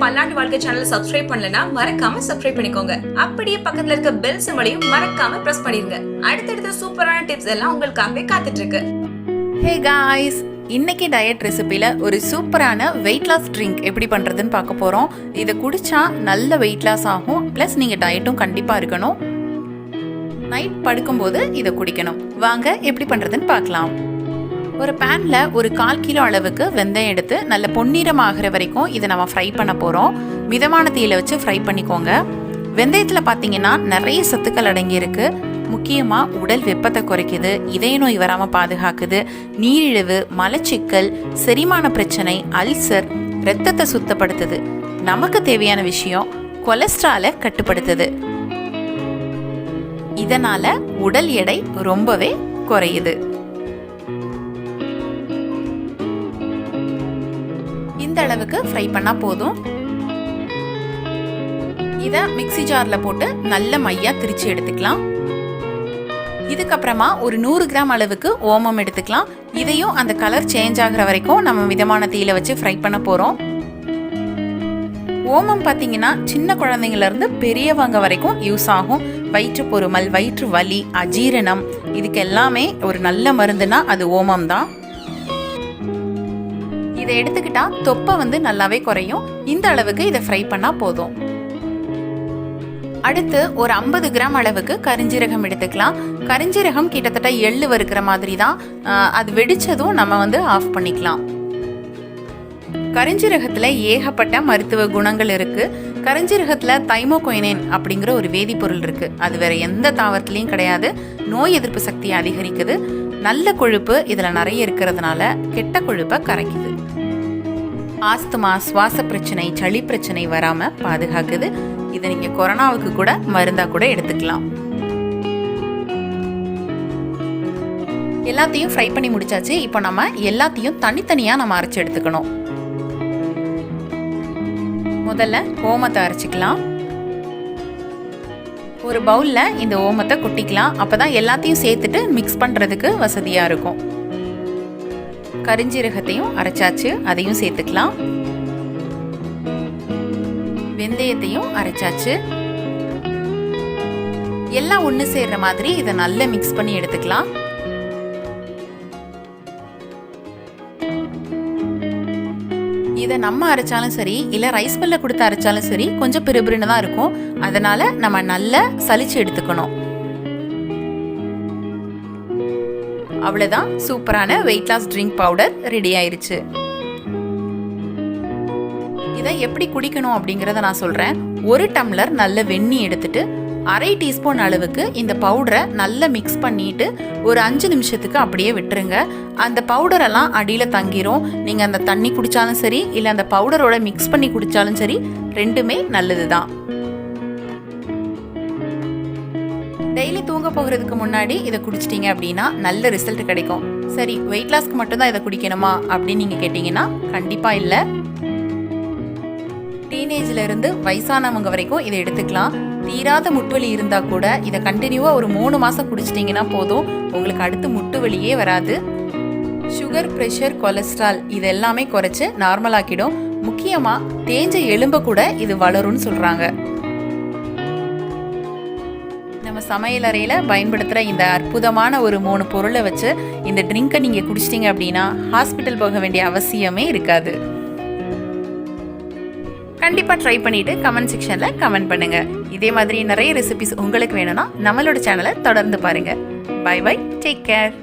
பல்லாண்டு வாழ்க்கை சேனலை சப்ஸ்கிரைப் பண்ணலனா மறக்காம சப்ஸ்கிரைப் பண்ணிக்கோங்க. அப்படியே பக்கத்துல இருக்க பெல் சிம்பலையும் மறக்காம பிரஸ் பண்ணிருங்க. அடுத்தடுத்த சூப்பரான டிப்ஸ் எல்லாம் உங்களுக்காகவே காத்துட்டு இருக்கு. ஹே காய்ஸ், இன்னைக்கு டயட் ரெசிபியில் ஒரு சூப்பரான வெயிட் லாஸ் ட்ரிங்க் எப்படி பண்ணுறதுன்னு பார்க்க போகிறோம். இதை குடித்தா நல்ல வெயிட் லாஸ் ஆகும், ப்ளஸ் நீங்கள் டயட்டும் கண்டிப்பாக இருக்கணும். நைட் படுக்கும்போது இதை குடிக்கணும். வாங்க எப்படி பண்ணுறதுன்னு பார்க்கலாம். ஒரு பேனில் ஒரு 1/4 கிலோ அளவுக்கு வெந்தயம் எடுத்து நல்ல பொன்னிறம் ஆகிற வரைக்கும் இதை நம்ம ஃப்ரை பண்ண போகிறோம். மிதமான தீயில வச்சு ஃப்ரை பண்ணிக்கோங்க. வெந்தயத்தில் பார்த்தீங்கன்னா நிறைய சத்துக்கள் அடங்கியிருக்கு. முக்கியமாக உடல் வெப்பத்தை குறைக்குது, இதய நோய் வராமல் பாதுகாக்குது, நீரிழிவு, மலச்சிக்கல், செரிமான பிரச்சனை, அல்சர், இரத்தத்தை சுத்தப்படுத்துது. நமக்கு தேவையான விஷயம் கொலஸ்ட்ராலை கட்டுப்படுத்துது. இதனால உடல் எடை ரொம்பவே குறையுது. இந்த அளவுக்கு ஃப்ரை பண்ணா போதும். இதை மிக்ஸி ஜார்ல போட்டு நல்ல மையா திரிச்சு எடுத்துக்கலாம். இதுக்கப்புறமா ஒரு 100 கிராம் அளவுக்கு ஓமம் எடுத்துக்கலாம். இதையும் அந்த கலர் சேஞ்ச் ஆகிற வரைக்கும் நம்ம மிதமான தீயில வச்சு ஃப்ரை பண்ண போறோம். ஓமம் பார்த்தீங்கன்னா சின்ன குழந்தைங்கள இருந்து பெரியவங்க வரைக்கும் யூஸ் ஆகும். வயிற்று பொறுமல், வயிற்று வலி, அஜீரணம், இதுக்கு எல்லாமே ஒரு நல்ல மருந்துனா அது ஓமம் தான். இதை எடுத்துக்கிட்டா தொப்பை நல்லாவே குறையும். இந்த அளவுக்கு இதை ஃப்ரை பண்ணா போதும். அடுத்து ஒரு 50 கிராம் அளவுக்கு கரிஞ்சீரகம் எடுத்துக்கலாம். கரிஞ்சீரகம் கிட்டத்தட்ட எள்ளு வறுக்கிற மாதிரி தான். அது வெடிச்சதும் நம்ம ஆஃப் பண்ணிக்கலாம். கரிஞ்சீரகத்துல ஏகப்பட்ட மருத்துவ குணங்கள் இருக்கு. கரிஞ்சீரகத்துல தைமோகோயினேன் அப்படிங்கிற ஒரு வேதிப்பொருள் இருக்கு. அது வேற எந்த தாவரத்திலையும் கிடையாது. நோய் எதிர்ப்பு சக்தியை அதிகரிக்குது. நல்ல கொழுப்பு இதுல நிறைய இருக்கிறதுனால கெட்ட கொழுப்பை கரைக்குது. ஆஸ்துமா, சுவாச பிரச்சனை, சளி பிரச்சனை வராம பாதுகாக்குது. இதை நீங்க கொரோனாவுக்கு கூட மருந்தா கூட எடுத்துக்கலாம். எல்லாத்தையும் ஃப்ரை பண்ணி முடிச்சாச்சு. இப்போ நம்ம எல்லாத்தையும் தனித்தனியா நம்ம அரைச்சு எடுத்துக்கணும். முதல்ல ஓமத்தை அரைச்சிக்கலாம். ஒரு பவுல்ல இந்த ஓமத்தை கொட்டிக்கலாம். அப்பதான் எல்லாத்தையும் சேர்த்துட்டு மிக்ஸ் பண்றதுக்கு வசதியா இருக்கும். கரிஞ்சீரகத்தையும் அரைச்சாச்சு, அதையும் சேர்த்துக்கலாம். வெந்தயத்தையும் அரைச்சாச்சு. எல்லாம் ஒன்று சேர்ற மாதிரி இதை நல்லா மிக்ஸ் பண்ணி எடுத்துக்கலாம். இதை நம்ம அரைச்சாலும் சரி, இல்லை ரைஸ் மில்ல கொடுத்து அரைச்சாலும் சரி, கொஞ்சம் பிறுபிறுன்னு தான் இருக்கும். அதனால நம்ம நல்லா சலிச்சு எடுத்துக்கணும். அவ்வளவுதான், சூப்பரான weight loss drink powder ready ஆயிருச்சு. இதை எப்படி குடிக்கணும் அப்படிங்கிறத நான் சொல்றேன். 1 டம்ளர் நல்ல வெந்நீர் எடுத்துட்டு 1/2 டீஸ்பூன் அளவுக்கு இந்த பவுடரை நல்லா மிக்ஸ் பண்ணிட்டு ஒரு 5 நிமிஷத்துக்கு அப்படியே விட்டுருங்க. அந்த பவுடரெல்லாம் அடியில தங்கிரும். நீங்க அந்த தண்ணி குடிச்சாலும் சரி, இல்லை அந்த பவுடரோட மிக்ஸ் பண்ணி குடிச்சாலும் சரி, ரெண்டுமே நல்லதுதான். டெய்லி தூங்க போகிறதுக்கு முன்னாடி இதை குடிச்சிட்டீங்க அப்படின்னா நல்ல ரிசல்ட் கிடைக்கும். சரி, வெயிட் லாஸ்க்கு மட்டும்தான் இதை குடிக்கணுமா அப்படின்னு நீங்க கேட்டீங்கன்னா கண்டிப்பா இல்லை. டீனேஜ்ல இருந்து வயசானவங்க வரைக்கும் இதை எடுத்துக்கலாம். தீராத முட்டுவலி இருந்தா கூட இதை கண்டினியூவா ஒரு 3 மாசம் குடிச்சிட்டீங்கன்னா போதும், உங்களுக்கு அடுத்து முட்டு வலியே வராது. சுகர், பிரஷர், கொலஸ்ட்ரால் இது எல்லாமே குறைச்சு நார்மல் ஆக்கிடும். முக்கியமா தேஞ்ச எலும்பை கூட இது வளரும்னு சொல்றாங்க. நம்ம சமையல் அறையில பயன்படுத்துற இந்த அற்புதமான ஒரு 3 பொருளை வச்சு இந்த ட்ரிங்கை நீங்க குடிச்சிட்டீங்க அப்படின்னா ஹாஸ்பிட்டல் போக வேண்டிய அவசியமே இருக்காது. கண்டிப்பா ட்ரை பண்ணிட்டு கமெண்ட் செக்ஷன்ல கமெண்ட் பண்ணுங்க. இதே மாதிரி நிறைய ரெசிபிஸ் உங்களுக்கு வேணும்னா நம்மளோட சேனலை தொடர்ந்து பாருங்க. Bye bye, take care.